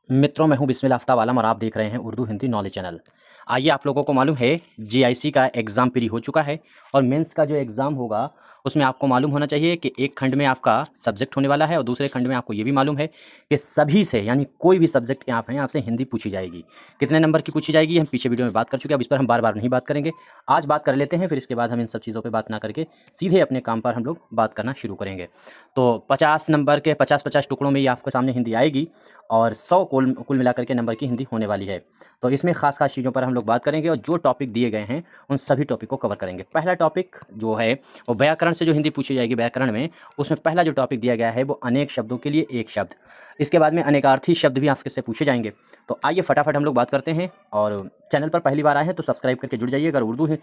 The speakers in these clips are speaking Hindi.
मित्रों, मैं हूं बिस्मिल आफ्ताब आलम और आप देख रहे हैं उर्दू हिंदी नॉलेज चैनल। आइए, आप लोगों को मालूम है जीआईसी का एग्ज़ाम प्री हो चुका है और मेंस का जो एग्ज़ाम होगा उसमें आपको मालूम होना चाहिए कि एक खंड में आपका सब्जेक्ट होने वाला है और दूसरे खंड में आपको ये भी मालूम है कि सभी से यानी कोई भी सब्जेक्ट के आप हैं आपसे हिंदी पूछी जाएगी। कितने नंबर की पूछी जाएगी हम पीछे वीडियो में बात कर चुके हैं, अब इस पर हम बार-बार नहीं बात करेंगे। आज बात कर लेते हैं, फिर इसके बाद हम इन सब चीज़ों पे बात ना करके सीधे अपने काम पर हम लोग बात करना शुरू करेंगे। तो 50 नंबर के 50-50 टुकड़ों में ये आपके सामने हिंदी आएगी और 100 कुल मिलाकर के नंबर की हिंदी होने वाली है। तो इसमें ख़ास चीज़ों पर हम लोग बात करेंगे और जो टॉपिक दिए गए हैं उन सभी टॉपिक को कवर करेंगे। पहला टॉपिक जो है वो व्याकरण से जो हिंदी पूछी जाएगी व्याकरण में, उसमें पहला जो टॉपिक दिया गया है वो अनेक शब्दों के लिए एक शब्द। इसके बाद में अनेकार्थी शब्द भी आपसे पूछे जाएंगे। तो आइए फटाफट हम लोग बात करते हैं। और चैनल पर पहली बार आए हैं तो सब्सक्राइब करके जुड़ जाइए। अगर उर्दू है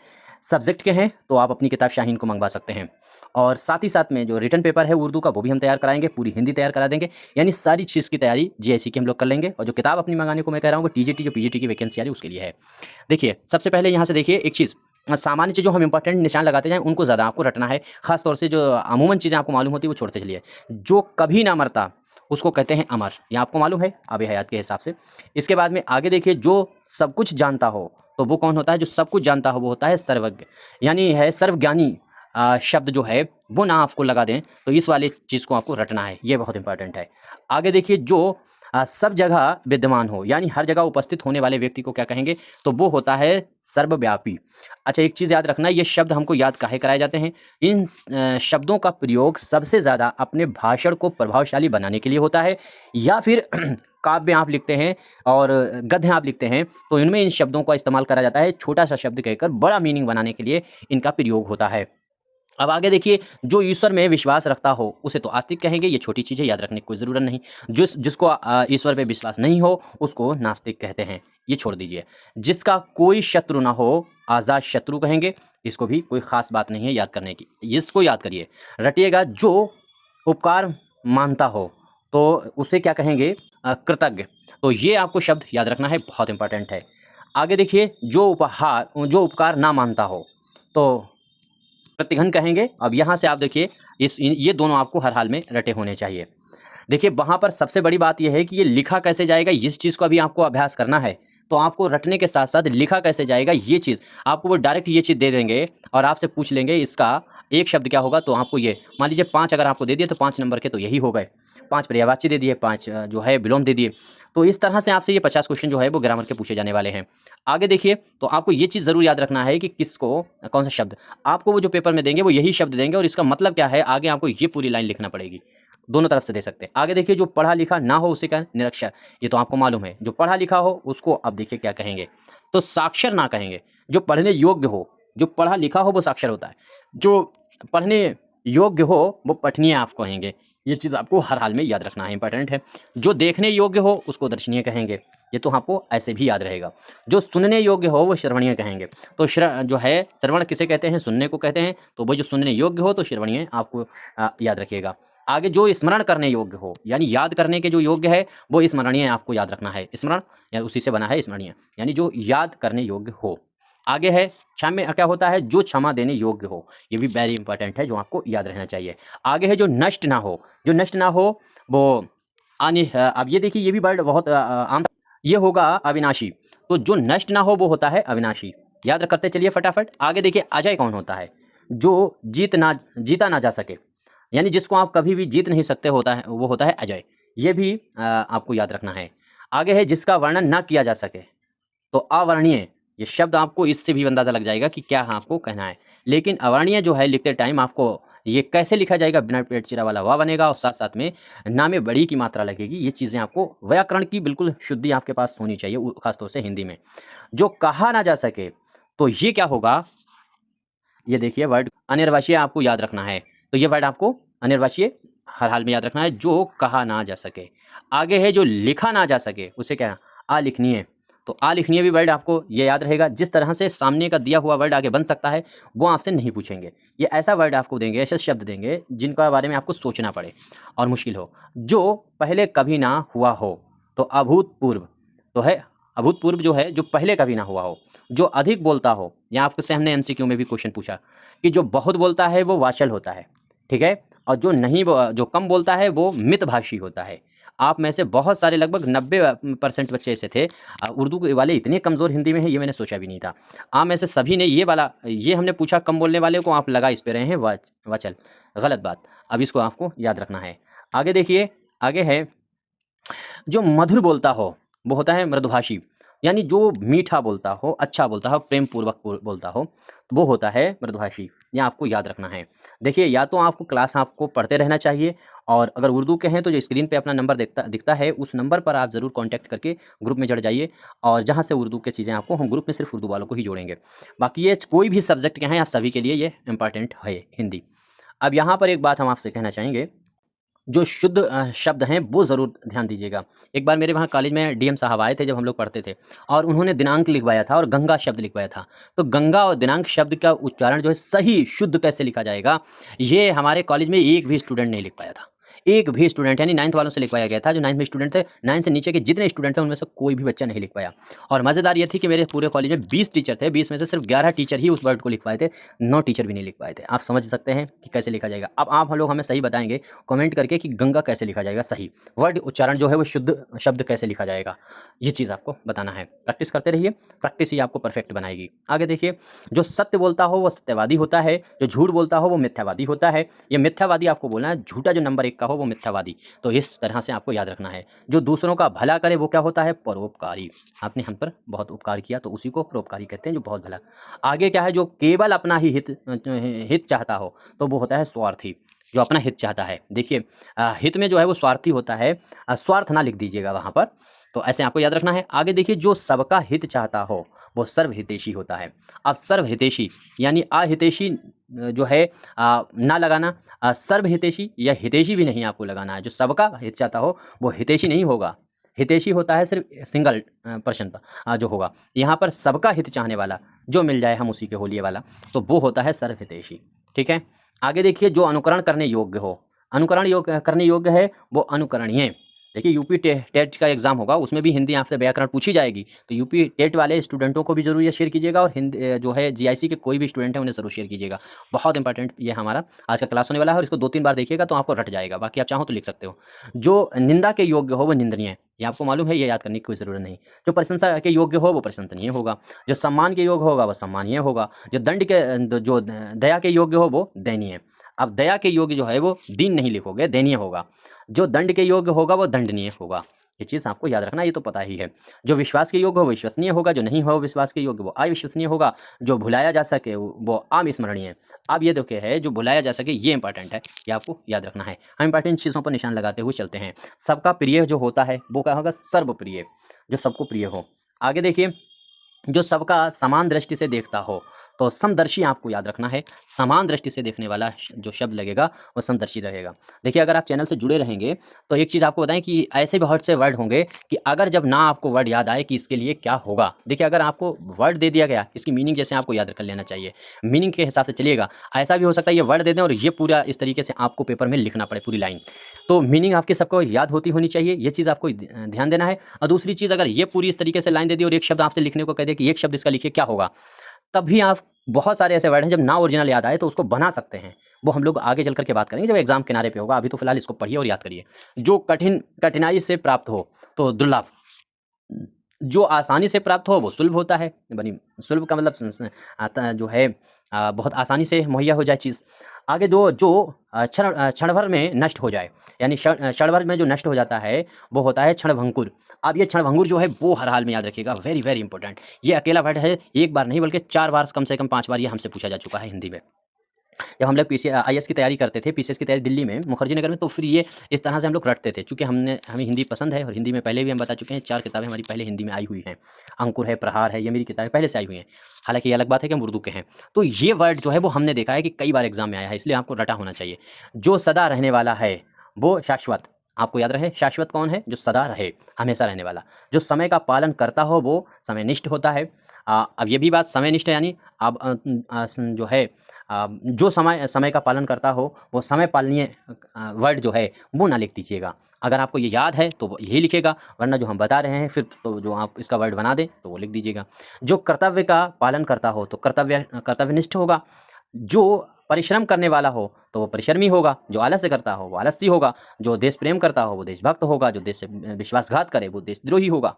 सब्जेक्ट के हैं तो आप अपनी किताब शाहीन को मंगवा सकते हैं। और साथ ही साथ में जो रिटन पेपर है उर्दू का वो भी हम तैयार कराएंगे, पूरी हिंदी तैयार करा देंगे। यानी सारी चीज़ की तैयारी जीआईसी की हम लोग कर लेंगे। और जो किताब अपनी मंगाने को मैं कह रहा हूँ वो टीजीटी जो पीजीटी की वैकेंसी आ रही है उसके लिए है। देखिए, सबसे पहले यहाँ से देखिए एक चीज़, सामान्य चीज़ों हम इंपॉर्टेंट निशान लगाते जाएँ उनको ज़्यादा आपको रटना है। ख़ास तौर से जो अमूमन चीज़ें आपको मालूम होती है वो छोड़ते चलिए। जो कभी ना मरता उसको कहते हैं अमर, ये आपको मालूम है आब हयात के हिसाब से। इसके बाद में आगे देखिए, जो सब कुछ जानता हो तो वो कौन होता है? जो सब कुछ जानता हो वो होता है सर्वज्ञ, यानी है सर्वज्ञानी। शब्द जो है वो ना आपको लगा दें तो इस वाले चीज़ को आपको रटना है, ये बहुत इंपॉर्टेंट है। आगे देखिए, जो सब जगह विद्यमान हो यानी हर जगह उपस्थित होने वाले व्यक्ति को क्या कहेंगे? तो वो होता है सर्वव्यापी। अच्छा, एक चीज़ याद रखना, ये शब्द हमको याद काहे कराए जाते हैं? इन शब्दों का प्रयोग सबसे ज़्यादा अपने भाषण को प्रभावशाली बनाने के लिए होता है, या फिर काव्य आप लिखते हैं और गद्य आप लिखते हैं तो इनमें इन शब्दों का इस्तेमाल करा जाता है। छोटा सा शब्द कहकर बड़ा मीनिंग बनाने के लिए इनका प्रयोग होता है। अब आगे देखिए, जो ईश्वर में विश्वास रखता हो उसे तो आस्तिक कहेंगे, ये छोटी चीज़ है, याद रखने की कोई ज़रूरत नहीं। जिसको ईश्वर पे विश्वास नहीं हो उसको नास्तिक कहते हैं, ये छोड़ दीजिए। जिसका कोई शत्रु ना हो आज़ाद शत्रु कहेंगे, इसको भी कोई ख़ास बात नहीं है याद करने की, इसको याद करिए रटिएगा। जो उपकार मानता हो तो उसे क्या कहेंगे? कृतज्ञ। तो ये आपको शब्द याद रखना है, बहुत इंपॉर्टेंट है। आगे देखिए, जो उपकार ना मानता हो तो प्रतिघन कहेंगे। अब यहाँ से आप देखिए ये दोनों आपको हर हाल में रटे होने चाहिए। देखिए, वहाँ पर सबसे बड़ी बात यह है कि ये लिखा कैसे जाएगा, इस चीज़ को अभी आपको अभ्यास करना है। तो आपको रटने के साथ साथ लिखा कैसे जाएगा ये चीज़ आपको वो डायरेक्ट ये चीज़ दे देंगे और आपसे पूछ लेंगे इसका एक शब्द क्या होगा, तो आपको ये मान लीजिए 5 अगर आपको दे दिए तो 5 नंबर के तो यही हो गए। 5 पर्यायवाची दे दिए, 5 जो है विलोम दे दिए। तो इस तरह से आपसे ये 50 क्वेश्चन जो है वो ग्रामर के पूछे जाने वाले हैं। आगे देखिए, तो आपको ये चीज़ ज़रूर याद रखना है कि किसको कौन सा शब्द आपको वो जो पेपर में देंगे वो यही शब्द देंगे और इसका मतलब क्या है आगे आपको ये पूरी लाइन लिखना पड़ेगी। दोनों तरफ से दे सकते हैं। आगे देखिए, जो पढ़ा लिखा ना हो उसे क्या? निरक्षर। ये तो आपको मालूम है। जो पढ़ा लिखा हो उसको अब देखिए क्या कहेंगे? तो साक्षर ना कहेंगे। जो पढ़ने योग्य हो, जो पढ़ा लिखा हो वो साक्षर होता है। जो पढ़ने योग्य हो वो पठनीय आप कहेंगे। ये चीज़ आपको हर हाल में याद रखना है, इंपॉर्टेंट है। जो देखने योग्य हो उसको दर्शनीय कहेंगे, ये तो आपको ऐसे भी याद रहेगा। जो सुनने योग्य हो वो श्रवणीय कहेंगे। तो जो है श्रवण किसे कहते हैं? सुनने को कहते हैं। तो वो जो सुनने योग्य हो तो श्रवणीय आपको याद रखिएगा। आगे जो स्मरण करने योग्य हो यानी याद करने के जो योग्य है वो स्मरणीय आपको याद रखना है। स्मरण या उसी से बना है स्मरणीय, यानी जो याद करने योग्य हो। आगे है क्षम्य क्या होता है? जो क्षमा देने योग्य हो, ये भी वेरी इंपॉर्टेंट है जो आपको याद रहना चाहिए। आगे है जो नष्ट ना हो। जो नष्ट ना हो वो अब ये देखिए, ये भी वर्ड बहुत आम, ये होगा अविनाशी। तो जो नष्ट ना हो वो होता है अविनाशी, याद करते चलिए फटाफट। आगे देखिए, अजय कौन होता है? जो जीता ना जा सके, यानी जिसको आप कभी भी जीत नहीं सकते होता है वो होता है अजय, ये भी आपको याद रखना है। आगे है जिसका वर्णन ना किया जा सके, तो अवर्णीय। ये शब्द आपको इससे भी अंदाज़ा लग जाएगा कि क्या आपको कहना है। लेकिन अवर्णीय जो है लिखते टाइम आपको ये कैसे लिखा जाएगा? बिना पेट चिरा वाला वाह बनेगा और साथ साथ में ना में बड़ी की मात्रा लगेगी। ये चीज़ें आपको व्याकरण की बिल्कुल शुद्धि आपके पास होनी चाहिए, खासतौर से हिंदी में। जो कहा ना जा सके तो ये क्या होगा? ये देखिए वर्ड अनिर्वाच्य आपको याद रखना है। तो ये वर्ड आपको अनिर्वाच्य हर हाल में याद रखना है, जो कहा ना जा सके। आगे है जो लिखा ना जा सके, उसे क्या? अलिखनीय। तो अलिखनीय भी वर्ड आपको ये याद रहेगा। जिस तरह से सामने का दिया हुआ वर्ड आगे बन सकता है वो आपसे नहीं पूछेंगे। ये ऐसा वर्ड आपको देंगे, ऐसे शब्द देंगे जिनका बारे में आपको सोचना पड़े और मुश्किल हो। जो पहले कभी ना हुआ हो, तो अभूतपूर्व। तो है अभूतपूर्व जो है जो पहले कभी ना हुआ हो। जो अधिक बोलता हो, या आपसे हमने एमसीक्यू में भी क्वेश्चन पूछा कि जो बहुत बोलता है वो वाचल होता है, ठीक है। और जो कम बोलता है वो मितभाषी होता है। आप में से बहुत सारे लगभग 90% बच्चे ऐसे थे उर्दू के वाले इतने कमज़ोर हिंदी में हैं, ये मैंने सोचा भी नहीं था। आप में से सभी ने ये हमने पूछा कम बोलने वाले को, आप लगा इस पे रहे हैं वचल, गलत बात। अब इसको आपको याद रखना है। आगे देखिए, आगे है जो मधुर बोलता हो वो होता है मृदुभाषी, यानी जो मीठा बोलता हो, अच्छा बोलता हो, प्रेम पूर्वक बोलता हो, वो होता है मृदुभाषी। ये आपको याद रखना है। देखिए, या तो आपको क्लास आपको पढ़ते रहना चाहिए, और अगर उर्दू के हैं तो जो स्क्रीन पे अपना नंबर दिखता है उस नंबर पर आप ज़रूर कांटेक्ट करके ग्रुप में जुड़ जाइए, और जहाँ से उर्दू की चीज़ें आपको, हम ग्रुप में सिर्फ उर्दू वालों को ही जोड़ेंगे। बाकी ये कोई भी सब्जेक्ट के हैं, आप सभी के लिए ये इंपॉर्टेंट है हिंदी। अब यहाँ पर एक बात हम आपसे कहना चाहेंगे, जो शुद्ध शब्द हैं वो ज़रूर ध्यान दीजिएगा। एक बार मेरे वहाँ कॉलेज में डीएम साहब आए थे जब हम लोग पढ़ते थे, और उन्होंने दिनांक लिखवाया था और गंगा शब्द लिखवाया था। तो गंगा और दिनांक शब्द का उच्चारण जो है सही शुद्ध कैसे लिखा जाएगा, ये हमारे कॉलेज में एक भी स्टूडेंट नहीं लिख पाया था। एक भी स्टूडेंट, यानी 9th वालों से लिखवाया गया था। जो 9th में स्टूडेंट थे, 9 से नीचे के जितने स्टूडेंट थे उनमें से कोई भी बच्चा नहीं लिख पाया। और मज़ेदार ये थी कि मेरे पूरे कॉलेज में 20 टीचर थे, 20 में से सिर्फ 11 टीचर ही उस वर्ड को लिख पाए थे, 9 टीचर भी नहीं लिख पाए थे। आप समझ सकते हैं कि कैसे लिखा जाएगा। अब आप हम लोग हमें सही बताएंगे कमेंट करके कि गंगा कैसे लिखा जाएगा, सही वर्ड उच्चारण जो है वो शुद्ध शब्द कैसे लिखा जाएगा, ये चीज़ आपको बताना है। प्रैक्टिस करते रहिए, प्रैक्टिस ही आपको परफेक्ट बनाएगी। आगे देखिए, जो सत्य बोलता हो वो सत्यवादी होता है, जो झूठ बोलता हो वो मिथ्यावादी होता है। ये मिथ्यावादी आपको बोलना है, झूठा जो नंबर 1 का हो वो मिथ्यावादी। तो इस तरह से आपको याद रखना है। जो दूसरों का भला करे वो क्या होता है, परोपकारी। आपने हम पर बहुत उपकार किया तो उसी को परोपकारी कहते हैं, जो बहुत भला। आगे क्या है, जो केवल अपना ही हित चाहता हो तो वो होता है स्वार्थी, जो अपना हित चाहता है। देखिए, हित में जो है वो स्वार्थी होता है, स्वार्थ ना लिख दीजिएगा वहाँ पर। तो ऐसे आपको याद रखना है। आगे देखिए, जो सबका हित चाहता हो वो सर्वहितैषी होता है। अब सर्वहितैषी यानी अहितैषी जो है ना लगाना, सर्वहितैषी या हितैषी भी नहीं आपको लगाना है। जो सबका हित चाहता हो वो हितैषी नहीं होगा, हितैषी होता है सिर्फ सिंगल पर्सन पर जो होगा। यहाँ पर सबका हित चाहने वाला, जो मिल जाए हम उसी के होलिए वाला, तो वो होता है सर्वहितैषी। ठीक है। आगे देखिए, जो अनुकरण करने योग्य हो, करने योग्य है वो अनुकरणीय। देखिए, यूपी टेट का एग्जाम होगा, उसमें भी हिंदी आपसे व्याकरण पूछी जाएगी, तो यूपी टेट वाले स्टूडेंटों को भी जरूर ये शेयर कीजिएगा, और हिंदी जो है जीआईसी के कोई भी स्टूडेंट है उन्हें जरूर शेयर कीजिएगा। बहुत इंपॉर्टेंट ये हमारा आज का क्लास होने वाला है, और इसको 2-3 बार देखिएगा तो आपको रट जाएगा। बाकी आप चाहो तो लिख सकते हो। जो निंदा के योग्य हो वो निंदनीय है, ये आपको मालूम है, ये याद करने की कोई ज़रूरत नहीं। जो प्रशंसा के योग्य हो वो प्रशंसनीय होगा, जो सम्मान के योग्य होगा वो सम्मानीय होगा, जो दया के योग्य हो वो दयनीय। अब दया के योग्य जो है वो दीन नहीं लिखोगे, दयनीय होगा। जो दंड के योग्य होगा वो दंडनीय होगा। ये चीज़ आपको याद रखना, ये तो पता ही है। जो विश्वास के योग्य हो विश्वसनीय होगा, जो नहीं हो विश्वास के योग्य वो अविश्वसनीय होगा। जो भुलाया जा सके वो अविस्मरणीय। अब ये देखिए है, जो भुलाया जा सके ये इंपॉर्टेंट है, ये आपको याद रखना है। हम इंपॉर्टेंट चीज़ों पर निशान लगाते हुए चलते हैं। सबका प्रिय जो होता है वो क्या होगा, सर्वप्रिय, जो सबको प्रिय हो। आगे देखिए, जो सबका समान दृष्टि से देखता हो, तो समदर्शी आपको याद रखना है। समान दृष्टि से देखने वाला जो शब्द लगेगा वो समदर्शी रहेगा। देखिए, अगर आप चैनल से जुड़े रहेंगे तो एक चीज़ आपको बताएं कि ऐसे बहुत से वर्ड होंगे कि अगर जब ना आपको वर्ड याद आए कि इसके लिए क्या होगा, देखिए अगर आपको वर्ड दे दिया गया, इसकी मीनिंग जैसे आपको याद कर लेना चाहिए, मीनिंग के हिसाब से चलिएगा। ऐसा भी हो सकता है ये वर्ड दे दें और ये पूरा इस तरीके से आपको पेपर में लिखना पड़े पूरी लाइन, तो मीनिंग आपकी सबको याद होनी चाहिए। ये चीज़ आपको ध्यान देना है। और दूसरी चीज़, अगर ये पूरी इस तरीके से लाइन दे दी और एक शब्द आपसे लिखने को कह दे कि एक शब्द इसका लिखिए, क्या होगा, तब भी आप, बहुत सारे ऐसे वर्ड हैं जब ना ओरिजिनल याद आए तो उसको बना सकते हैं। वो हम लोग आगे चल करके बात करेंगे जब एग्जाम किनारे पे होगा। अभी तो फिलहाल इसको पढ़िए और याद करिए। जो कठिनाई से प्राप्त हो तो दुर्लभ, जो आसानी से प्राप्त हो वो सुलभ होता है। बनी सुलभ का मतलब आता जो है बहुत आसानी से मुहैया हो जाए चीज़। आगे जो क्षण भर में नष्ट हो जाए, यानी क्षण भर में जो नष्ट हो जाता है वो होता है क्षणभंगुर। अब ये क्षणभंगुर जो है वो हर हाल में याद रखिएगा, वेरी वेरी इंपॉर्टेंट। ये अकेला वर्ड है, एक बार नहीं बल्कि 4 बार, कम से कम 5 बार ये हमसे पूछा जा चुका है हिंदी में। जब हम लोग आईएएस की तैयारी करते थे, पीसीएस की तैयारी दिल्ली में मुखर्जी नगर में, तो फिर ये इस तरह से हम लोग रटते थे। चूँकि हमें हिंदी पसंद है और हिंदी में पहले भी हम बता चुके हैं 4 किताबें हमारी पहले हिंदी में आई हुई हैं। अंकुर है, प्रहार है, ये मेरी किताबें पहले से आई हुई हैं। हालाँकि ये अलग बात है कि हम उर्दू के हैं। तो ये वर्ड जो है वो हमने देखा है कि कई बार एग्जाम में आया है, इसलिए आपको रटा होना चाहिए। जो सदा रहने वाला है वो शाश्वत, आपको याद रहे। शाश्वत कौन है, जो सदा रहे, हमेशा रहने वाला। जो समय का पालन करता हो वो समयनिष्ठ होता है। अब ये भी बात, समयनिष्ठ यानी अब जो है जो समय का पालन करता हो वो समय पालनीय वर्ड जो है वो ना लिख दीजिएगा। अगर आपको ये याद है तो यही लिखेगा, वरना जो हम बता रहे हैं फिर तो जो आप इसका वर्ड बना दें तो वो लिख दीजिएगा। जो कर्तव्य का पालन करता हो तो कर्तव्यनिष्ठ होगा। जो परिश्रम करने वाला हो तो वो परिश्रमी होगा, जो आलस्य करता हो वो आलसी होगा, जो देश प्रेम करता हो वो देशभक्त होगा, जो देश से विश्वासघात करे वो देशद्रोही होगा।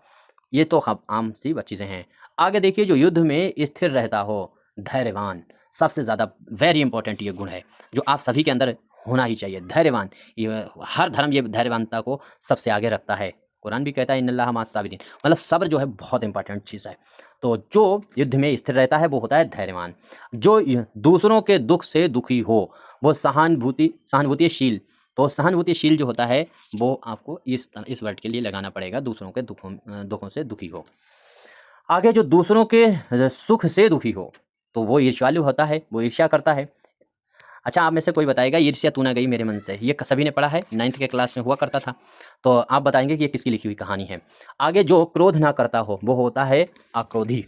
ये तो आम सी चीज़ें हैं। आगे देखिए, जो युद्ध में स्थिर रहता हो, धैर्यवान, सबसे ज़्यादा वेरी इंपॉर्टेंट ये गुण है जो आप सभी के अंदर होना ही चाहिए। धैर्यवान, ये हर धर्म ये धैर्यवानता को सबसे आगे रखता है। कुरान भी कहता है इन्नल्लाह माअस साबिरीन, मतलब सब्र जो है बहुत इंपॉर्टेंट चीज़ है। तो जो युद्ध में स्थिर रहता है वो होता है धैर्यवान। जो दूसरों के दुख से दुखी हो वो सहानुभूतिशील। तो सहानुभूतिशील जो होता है वो आपको इस वर्ड के लिए लगाना पड़ेगा, दूसरों के दुखों से दुखी हो। आगे, जो दूसरों के सुख से दुखी हो तो वो ईर्ष्यालु होता है, वो ईर्ष्या करता है। अच्छा, आप में से कोई बताएगा ईर्ष्या तू ना गई मेरे मन से, ये सभी ने पढ़ा है, 9th के क्लास में हुआ करता था। तो आप बताएंगे कि ये किसकी लिखी हुई कहानी है। आगे, जो क्रोध ना करता हो वो होता है आक्रोधी।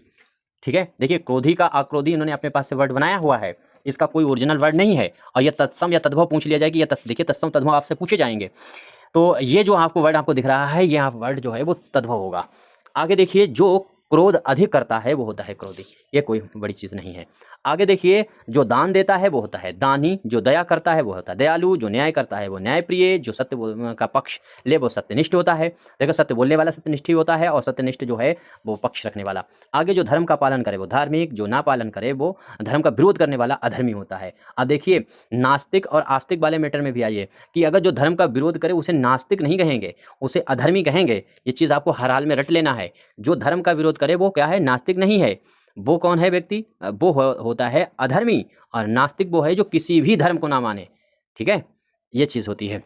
ठीक है, देखिए क्रोधी का आक्रोधी इन्होंने अपने पास से वर्ड बनाया हुआ है, इसका कोई ओरिजिनल वर्ड नहीं है। और ये तत्सम या तद्भव पूछ लिया जाए कि देखिए तत्सम तद्भव आपसे पूछे जाएंगे, तो ये जो आपको वर्ड आपको दिख रहा है ये वर्ड जो है वो तद्भव होगा। आगे देखिए, जो क्रोध अधिक करता है वो होता है क्रोधी, ये कोई बड़ी चीज़ नहीं है। आगे देखिए, जो दान देता है वो होता है दानी, जो दया करता है वो होता है दयालु, जो न्याय करता है वो न्यायप्रिय, जो सत्य का पक्ष ले वो सत्यनिष्ठ होता है। देखो, सत्य बोलने वाला सत्यनिष्ठ ही होता है और सत्यनिष्ठ जो है वो पक्ष रखने वाला। आगे, जो धर्म का पालन करे वो धार्मिक, जो ना पालन करे वो धर्म का विरोध करने वाला अधर्मी होता है। अब देखिए, नास्तिक और आस्तिक वाले मैटर में भी आइए कि अगर जो धर्म का विरोध करे उसे नास्तिक नहीं कहेंगे, उसे अधर्मी कहेंगे। ये चीज़ आपको हर हाल में रट लेना है। जो धर्म का विरोध करे वो क्या है, नास्तिक नहीं है। वो कौन है व्यक्ति, वो होता है अधर्मी, और नास्तिक वो है जो किसी भी धर्म को ना माने। ठीक है, ये चीज़ होती है।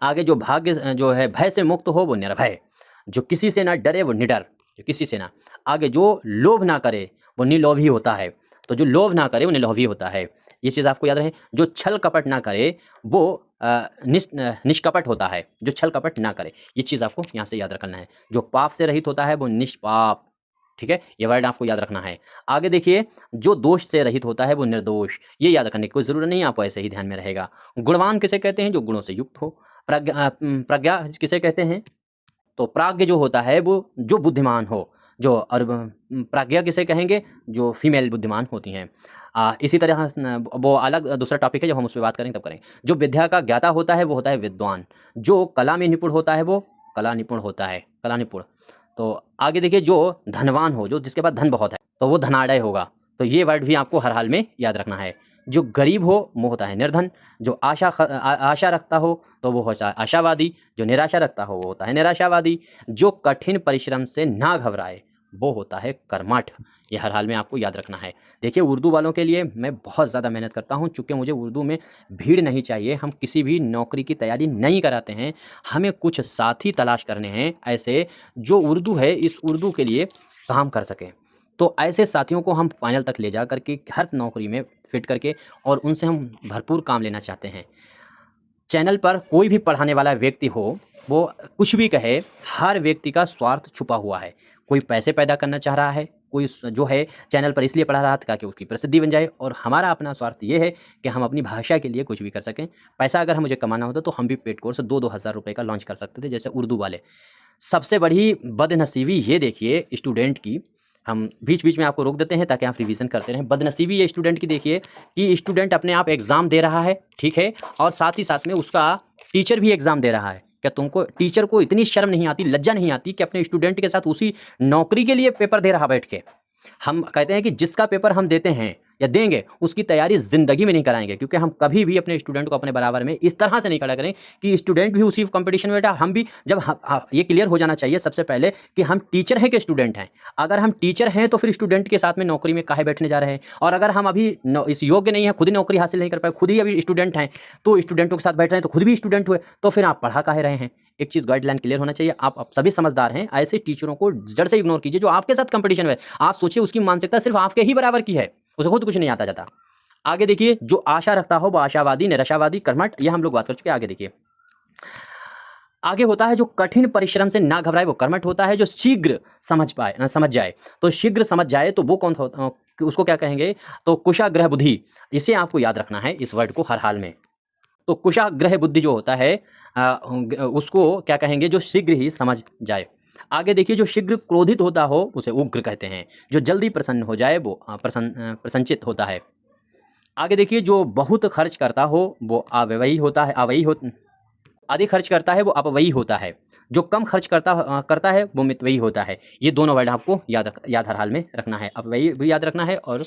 आगे, जो भाग्य जो है भय से मुक्त हो वो निर्भय, जो किसी से ना डरे वो निडर, जो किसी से ना। आगे, जो लोभ ना करे वो निलोभी होता है, तो जो लोभ ना करे वो निलोभी होता है। ये चीज़ आपको याद रहे। जो छल कपट ना करे वो निष्कपट होता है, जो छल कपट ना करे, ये चीज़ आपको यहाँ से याद रखना है। जो पाप से रहित होता है वो निष्पाप। ठीक है, ये वर्ड आपको याद रखना है। आगे देखिए, जो दोष से रहित होता है वो निर्दोष, ये याद रखने की कोई ज़रूरत नहीं है, आपको ऐसे ही ध्यान में रहेगा। गुणवान किसे कहते हैं, जो गुणों से युक्त हो। प्रज्ञा किसे कहते हैं, तो प्राज्ञ जो होता है वो जो बुद्धिमान हो, जो और प्राज्ञा किसे कहेंगे, जो फीमेल बुद्धिमान होती हैं। इसी तरह वो अलग दूसरा टॉपिक है, जब हम उस पर बात करेंगे तब करेंगे। जो विद्या का ज्ञाता होता है वो होता है विद्वान, जो कला में निपुण होता है वो कला निपुण होता है, कला निपुण। तो आगे देखिए, जो धनवान हो, जो जिसके पास धन बहुत है तो वो धनाढ़ होगा। तो ये वर्ड भी आपको हर हाल में याद रखना है। जो गरीब हो वो होता है निर्धन, जो आशा रखता हो तो वो होता है आशावादी, जो निराशा रखता हो वो होता है निराशावादी, जो कठिन परिश्रम से ना घबराए वो होता है कर्मठ। ये हर हाल में आपको याद रखना है। देखिए, उर्दू वालों के लिए मैं बहुत ज़्यादा मेहनत करता हूँ, चूँकि मुझे उर्दू में भीड़ नहीं चाहिए। हम किसी भी नौकरी की तैयारी नहीं कराते हैं, हमें कुछ साथी तलाश करने हैं ऐसे जो उर्दू है इस उर्दू के लिए काम कर सकें। तो ऐसे साथियों को हम फाइनल तक ले जा करके हर नौकरी में फिट करके और उनसे हम भरपूर काम लेना चाहते हैं। चैनल पर कोई भी पढ़ाने वाला व्यक्ति हो, वो कुछ भी कहे, हर व्यक्ति का स्वार्थ छुपा हुआ है। कोई पैसे पैदा करना चाह रहा है, कोई जो है चैनल पर इसलिए पढ़ा रहा था ताकि उसकी प्रसिद्धि बन जाए, और हमारा अपना स्वार्थ ये है कि हम अपनी भाषा के लिए कुछ भी कर सकें। पैसा अगर मुझे कमाना होता तो हम भी पेड कोर्स 2-2 हज़ार रुपये का लॉन्च कर सकते थे, जैसे उर्दू वाले। सबसे बड़ी बदनसीबी ये देखिए स्टूडेंट की, हम बीच बीच में आपको रोक देते हैं ताकि आप रिवीजन करते रहें। बदनसीबी ये स्टूडेंट की देखिए कि स्टूडेंट अपने आप एग्ज़ाम दे रहा है, ठीक है, और साथ ही साथ में उसका टीचर भी एग्ज़ाम दे रहा है। क्या तुमको, टीचर को इतनी शर्म नहीं आती, लज्जा नहीं आती कि अपने स्टूडेंट के साथ उसी नौकरी के लिए पेपर दे रहा बैठ के? हम कहते हैं कि जिसका पेपर हम देते हैं या देंगे उसकी तैयारी ज़िंदगी में नहीं कराएंगे, क्योंकि हम कभी भी अपने स्टूडेंट को अपने बराबर में इस तरह से नहीं खड़ा करें कि स्टूडेंट भी उसी कंपटीशन में बैठा, हम भी। जब ये क्लियर हो जाना चाहिए सबसे पहले कि हम टीचर हैं कि स्टूडेंट हैं। अगर हम टीचर हैं तो फिर स्टूडेंट के साथ में नौकरी में काहे बैठने जा रहे हैं, और अगर हम अभी इस योग्य नहीं है, खुद ही नौकरी हासिल नहीं कर पाए, खुद ही अभी स्टूडेंट हैं, तो स्टूडेंटों के साथ बैठ रहे हैं तो खुद भी स्टूडेंट हुए, तो फिर आप पढ़ा काहे रहे हैं? एक चीज़ गाइडलाइन क्लियर होना चाहिए। आप सभी समझदार हैं, ऐसे टीचरों को जड़ से इग्नोर कीजिए जो आपके साथ कंपटीशन में। आप सोचिए उसकी मानसिकता सिर्फ आपके ही बराबर की है, उसे खुद कुछ नहीं आता जाता। आगे देखिए, जो आशा रखता हो वो आशावादी, निराशावादी, कर्मठ, ये हम लोग बात कर चुके हैं। आगे देखिए, आगे होता है जो कठिन परिश्रम से ना घबराए वो कर्मठ होता है, जो शीघ्र समझ जाए। तो शीघ्र समझ जाए तो वो कौन होता, उसको क्या कहेंगे, तो कुशाग्रह बुद्धि। इसे आपको याद रखना है इस वर्ड को हर हाल में। तो कुशाग्रह बुद्धि जो होता है उसको क्या कहेंगे, जो शीघ्र ही समझ जाए। आगे देखिए, जो शीघ्र क्रोधित होता हो उसे उग्र कहते हैं, जो जल्दी प्रसन्न हो जाए वो प्रसन्नचित होता है। आगे देखिए, जो बहुत खर्च करता हो वो अव्ययी होता है, अधिक खर्च करता है वो अपव्ययी होता है। जो कम खर्च करता है वो मितव्ययी होता है। ये दोनों वर्ड आपको याद हर हाल में रखना है। अपव्ययी भी याद रखना है और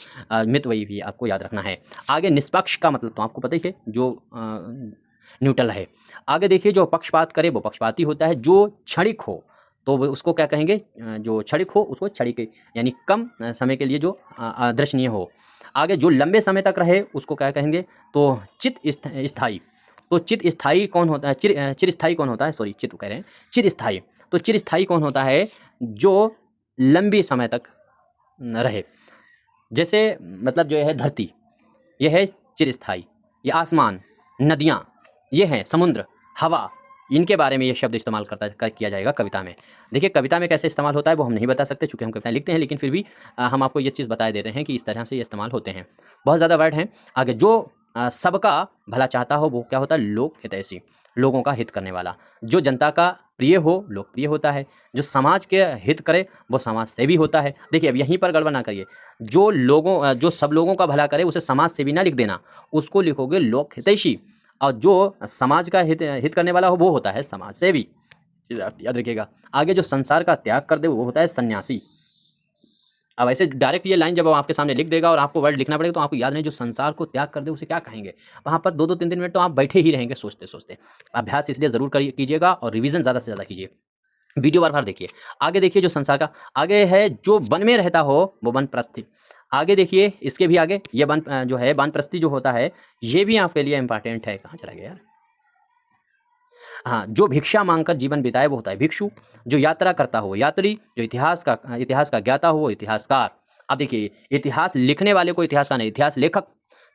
मितव्ययी भी आपको याद रखना है। आगे निष्पक्ष का मतलब तो आपको पता ही है, जो न्यूट्रल है। आगे देखिए, जो पक्षपात करे वो पक्षपाती होता है। जो क्षणिक हो तो वो उसको क्या कहेंगे, जो क्षणिक हो उसको क्षणिक, यानी कम समय के लिए जो दर्शनीय हो। आगे जो लंबे समय तक रहे उसको क्या कहेंगे, तो चित स्थायी। तो चित स्थायी कौन होता है, चिरस्थायी कौन होता है, सॉरी चित कह रहे हैं, चिरस्थायी। तो चिरस्थायी कौन होता है, जो लंबी समय तक रहे। जैसे मतलब जो है धरती, यह है चिरस्थायी। ये आसमान, नदियाँ, ये हैं समुद्र, हवा, इनके बारे में ये शब्द इस्तेमाल किया जाएगा कविता में। देखिए कविता में कैसे इस्तेमाल होता है वो हम नहीं बता सकते, चूँकि हम कविताएं लिखते हैं, लेकिन फिर भी हम आपको ये चीज़ बता दे रहे हैं कि इस तरह से ये इस्तेमाल होते हैं। बहुत ज़्यादा वर्ड हैं। आगे, जो सबका भला चाहता हो वो क्या होता है, लोक हितैषी, लोगों का हित करने वाला। जो जनता का प्रिय हो लोकप्रिय होता है। जो समाज के हित करे वो समाज सेवी होता है। देखिए अब यहीं पर गड़बड़ ना करिए, जो सब लोगों का भला करे उसे समाज सेवी ना लिख देना, उसको लिखोगे लोक हितैषी। और जो समाज का हित करने वाला हो वो होता है समाज सेवी, याद रखिएगा। आगे, जो संसार का त्याग कर दे वो होता है सन्यासी। अब ऐसे डायरेक्ट ये लाइन जब आपके सामने लिख देगा और आपको वर्ड लिखना पड़ेगा तो आपको याद नहीं, जो संसार को त्याग कर दे उसे क्या कहेंगे। वहाँ पर 2-2 3-3 मिनट तो आप बैठे ही रहेंगे सोचते सोचते। अभ्यास इसलिए ज़रूर कीजिएगा और रिवीजन ज़्यादा से ज़्यादा कीजिए, वीडियो बार बार देखिए। आगे देखिए, जो संसार का आगे है, जो वन में रहता हो वो वनप्रस्थी। आगे देखिए, इसके भी आगे ये जो है वनप्रस्थी जो होता है, ये भी आपके लिए इंपॉर्टेंट है। कहाँ चला गया यार, हाँ, जो भिक्षा मांगकर जीवन बिताए वो होता है भिक्षु। जो यात्रा करता हो यात्री। जो इतिहास का ज्ञाता हो वो इतिहासकार। अब देखिए, इतिहास लिखने वाले को इतिहास का नहीं, इतिहास लेखक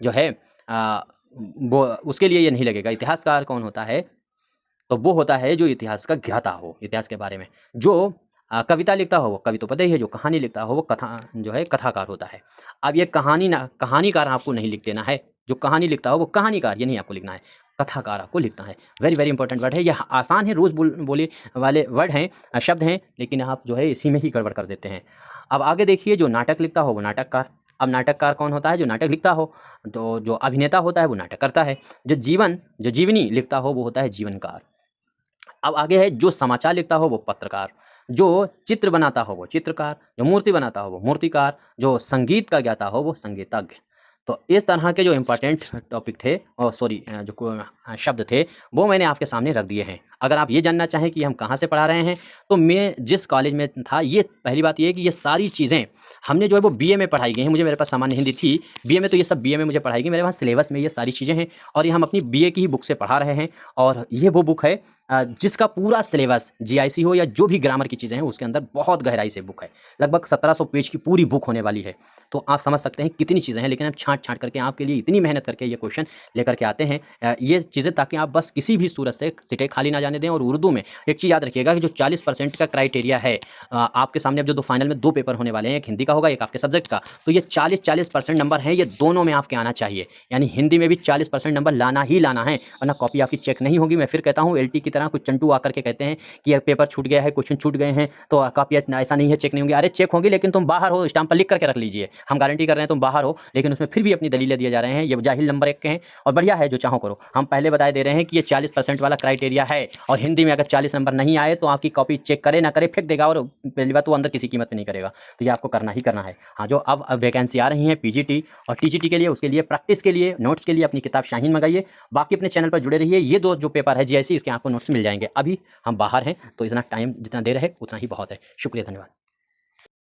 जो है वो उसके लिए ये नहीं लगेगा। इतिहासकार कौन होता है, तो वो होता है जो इतिहास का ज्ञाता हो, इतिहास के बारे में। जो कविता लिखता हो वो कवि तो पता ही है, जो कहानी लिखता हो वो जो है कथाकार होता है। अब ये कहानीकार आपको नहीं लिख देना है, जो कहानी लिखता हो वो कहानीकार, ये नहीं आपको लिखना है, कथाकार आपको लिखना है। वेरी वेरी इंपॉर्टेंट वर्ड है। यह आसान है, रोज़ बोले वाले वर्ड हैं, शब्द हैं, लेकिन आप जो है इसी में ही गड़बड़ कर देते हैं। अब आगे देखिए, जो नाटक लिखता हो वो नाटककार। अब नाटककार कौन होता है, जो नाटक लिखता हो। तो जो अभिनेता होता है वो नाटक करता है। जो जीवनी लिखता हो वो होता है जीवनकार। अब आगे है, जो समाचार लिखता हो वो पत्रकार। जो चित्र बनाता हो वो चित्रकार। जो मूर्ति बनाता हो वो मूर्तिकार। जो संगीत का ज्ञाता हो वो संगीतज्ञ। तो इस तरह के जो इम्पोर्टेंट टॉपिक थे, और सॉरी जो शब्द थे, वो मैंने आपके सामने रख दिए हैं। अगर आप ये जानना चाहें कि हम कहाँ से पढ़ा रहे हैं, तो मैं जिस कॉलेज में था, ये पहली बात ये है कि ये सारी चीज़ें हमने जो है वो बीए में पढ़ाई गई हैं। मेरे पास सामान्य हिंदी थी बीए में, तो ये सब बीए में मुझे पढ़ाई गई। मेरे पास सिलेबस में ये सारी चीज़ें हैं और ये हम अपनी बीए की ही बुक से पढ़ा रहे हैं। और ये वो बुक है जिसका पूरा सिलेबस जीआईसी हो या जो भी ग्रामर की चीज़ें हैं उसके अंदर बहुत गहराई से बुक है। लगभग 1700 पेज की पूरी बुक होने वाली है। तो आप समझ सकते हैं कितनी चीज़ें हैं, लेकिन हम छाँट करके आपके लिए इतनी मेहनत करके ये क्वेश्चन लेकर के आते हैं, ये चीज़ें, ताकि आप बस किसी भी सूरत से सीटें खाली ना जाने दें। और उर्दू में एक चीज़ याद रखिएगा कि जो 40% का क्राइटेरिया है, आपके सामने अब जो फाइनल में 2 पेपर होने वाले हैं, एक हिंदी का होगा, एक आपके सब्जेक्ट का, तो ये 40% नंबर हैं, ये दोनों में आपके आना चाहिए। यानी हिंदी में भी 40% नंबर लाना ही लाना है, वरना कॉपी आपकी चेक नहीं होगी। मैं फिर कहता हूँ, एलटी की तरह कुछ चंटू आकर के कहते हैं कि यह पेपर छूट गया है, क्वेश्चन छूट गए हैं, तो कॉपी ऐसा नहीं है, चेक नहीं होंगी। अरे चेक होगी, लेकिन तुम बाहर हो, स्टाम्प पर लिख करके रख लीजिए। हम गारंटी कर रहे हैं तुम बाहर हो, लेकिन उसमें फिर भी अपनी दलीलें दिए जा रहे हैं। ये जाहिल नंबर 1 के हैं और बढ़िया है, जो चाहो करो। हम पहले बता दे रहे हैं कि ये 40% वाला क्राइटेरिया है, और हिंदी में अगर 40 नंबर नहीं आए तो आपकी कॉपी चेक करे ना करे फेंक देगा, और पहली बात वो अंदर किसी कीमत में नहीं करेगा। तो ये आपको करना ही करना है। हाँ, जो अब वैकेंसी आ रही है पीजीटी और टीजीटी के लिए, उसके लिए प्रैक्टिस के लिए, नोट्स के लिए अपनी किताब शाहीन मंगाइए। बाकी अपने चैनल पर जुड़े रहिए। ये 2 जो पेपर है जीआईसी, इसके आपको नोट्स मिल जाएंगे। अभी हम बाहर हैं तो इतना टाइम जितना दे रहे उतना ही बहुत है। शुक्रिया, धन्यवाद।